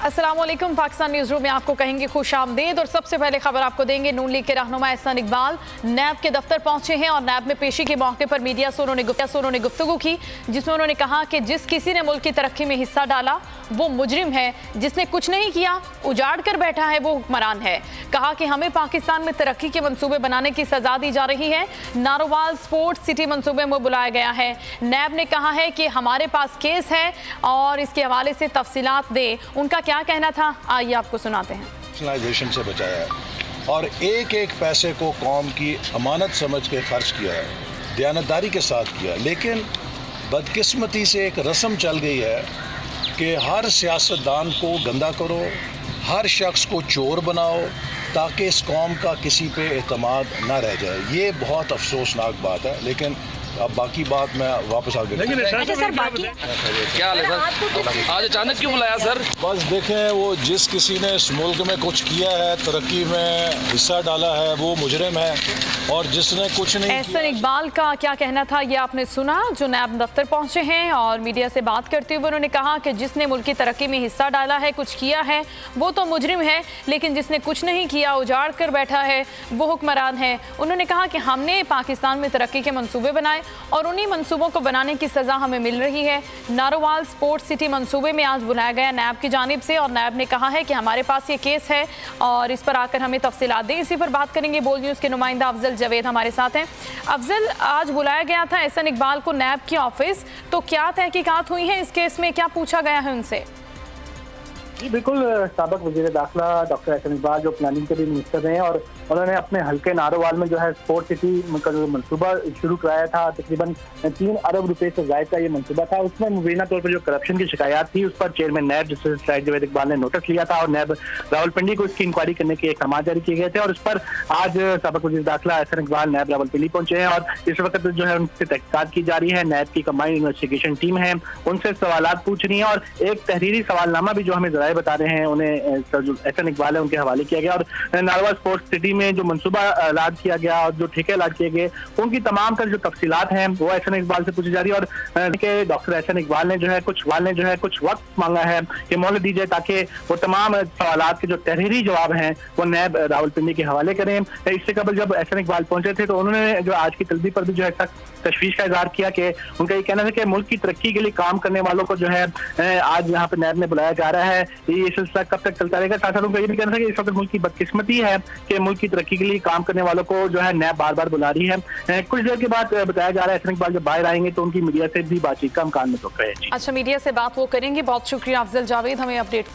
अस्सलामुअलैकुम। Pakistan news room में आपको कहेंगे खुश आमदीद और सबसे पहले खबर आपको देंगे। नून लीग के रहनुमा एहसान इकबाल नैब के दफ्तर पहुंचे हैं और नैब में पेशी के मौके पर मीडिया से उन्होंने गुफ्तगू की, जिसमें उन्होंने कहा कि जिस किसी ने मुल्क की तरक्की में हिस्सा डाला वो मुजरिम है, जिसने कुछ नहीं किया उजाड़ कर बैठा है वो हुक्मरान है। कहा कि हमें पाकिस्तान में तरक्की के मंसूबे बनाने की सजा दी जा रही है। नारोवाल स्पोर्ट्स सिटी मंसूबे में बुलाया गया है। नैब ने कहा है कि हमारे पास केस है और इसके हवाले से तफसीलात दे। उनका क्या कहना था, आइए आपको सुनाते हैं। नेशनलाइजेशन से बचाया है और एक एक पैसे को कौम की अमानत समझ के खर्च किया है, दयानतदारी के साथ किया। लेकिन बदकिस्मती से एक रस्म चल गई है कि हर सियासतदान को गंदा करो, हर शख्स को चोर बनाओ ताकि इस कौम का किसी पे एतमाद ना रह जाए। ये बहुत अफसोसनाक बात है। लेकिन अब बाकी बात मैं वापस आगे क्या हाल है सर? आज अचानक क्यों बुलाया सर? बस देखें, वो जिस किसी ने इस मुल्क में कुछ किया है, तरक्की में हिस्सा डाला है, वो मुजरिम है और जिसने कुछ नहीं। एहसान इकबाल का क्या कहना था ये आपने सुना, जो नैब दफ्तर पहुंचे हैं और मीडिया से बात करते हुए उन्होंने कहा कि जिसने मुल्क की तरक्की में हिस्सा डाला है, कुछ किया है, वो तो मुजरिम है, लेकिन जिसने कुछ नहीं किया उजाड़ कर बैठा है वो हुक्मरान है। उन्होंने कहा कि हमने पाकिस्तान में तरक्की के मंसूबे बनाए और उन्हीं मंसूबों को बनाने की सजा हमें मिल रही है। नारोवाल स्पोर्ट्स सिटी मंसूबे में आज बुलाया गया नैब की जानिब से और नैब ने कहा है कि हमारे पास ये केस है और इस पर आकर हमें तफसीलात दें। इसी पर बात करेंगे। बोल न्यूज़ के नुमाइंदा अफजल जावेद हमारे साथ हैं। अफजल, आज बुलाया गया था एहसान इकबाल को नैब की ऑफिस, तो क्या तहकीकात हुई है इस केस में, क्या पूछा गया है उनसे? जी बिल्कुल, साबिक वज़ीर दाखिला डॉक्टर एहसान इकबाल जो प्लानिंग के भी मिनिस्टर हैं और उन्होंने अपने हल्के नारोवाल में जो है स्पोर्ट्स सिटी का जो मनसूबा शुरू कराया था, तकरीबन 3 अरब रुपए से ज़ायद का ये मनसूबा था। उसमें मुबीना तौर पर जो करप्शन की शिकायत थी उस पर chairman NAB justice Shahid Javed Iqbal ने नोटिस लिया था और नैब रावलपिंडी को इसकी इंक्वायरी करने के अहकाम जारी किए गए थे और इस पर आज साबिक वज़ीर दाखिला एहसान इकबाल नैब रावलपिंडी पहुंचे हैं और इस वक्त जो है उनसे तहकीकात की जा रही है। नैब की कंबाइंड इन्वेस्टिगेशन टीम है, उनसे सवालात पूछ रही है और एक तहरीरी सवालनामा भी जो हमें जराए बता रहे हैं उन्हें एहसान इकबाल है उनके हवाले किया गया और नारोवाल स्पोर्ट्स सिटी में जो मंसूबा ऐलान किया गया और जो ठेके ऐलान किए गए उनकी तमाम तर जो तफसीलात हैं वो एहसान इकबाल से पूछी जा रही है। और डॉक्टर एहसान इकबाल ने जो है कुछ वक्त मांगा है कि मोहलत दी जाए ताकि वो तमाम सवालात के जो तहरीरी जवाब हैं वो नैब रावलपिंडी के हवाले करें। इससे कबल जब एहसान इकबाल पहुंचे थे तो उन्होंने जो आज की तलबी पर भी जो है तशवीश का इजहार किया कि उनका ये कहना है कि मुल्क की तरक्की के लिए काम करने वालों को जो है आज यहाँ पे नैब में बुलाया जा रहा है। ये सिलसिला कब तक चलता रहेगा? साथ साथ उनका ये भी कहना है कि इस वक्त मुल्क की बदकिस्मती है कि मुल्क की तरक्की के लिए काम करने वालों को जो है नैब बार बार बुला रही है। कुछ देर के बाद बताया जा रहा है एहसान इकबाल जब बाहर आएंगे तो उनकी मीडिया से भी बातचीत का इम्कान में तो है। अच्छा, मीडिया से बात वो करेंगे। बहुत शुक्रिया अफजल जावेद हमें अपडेट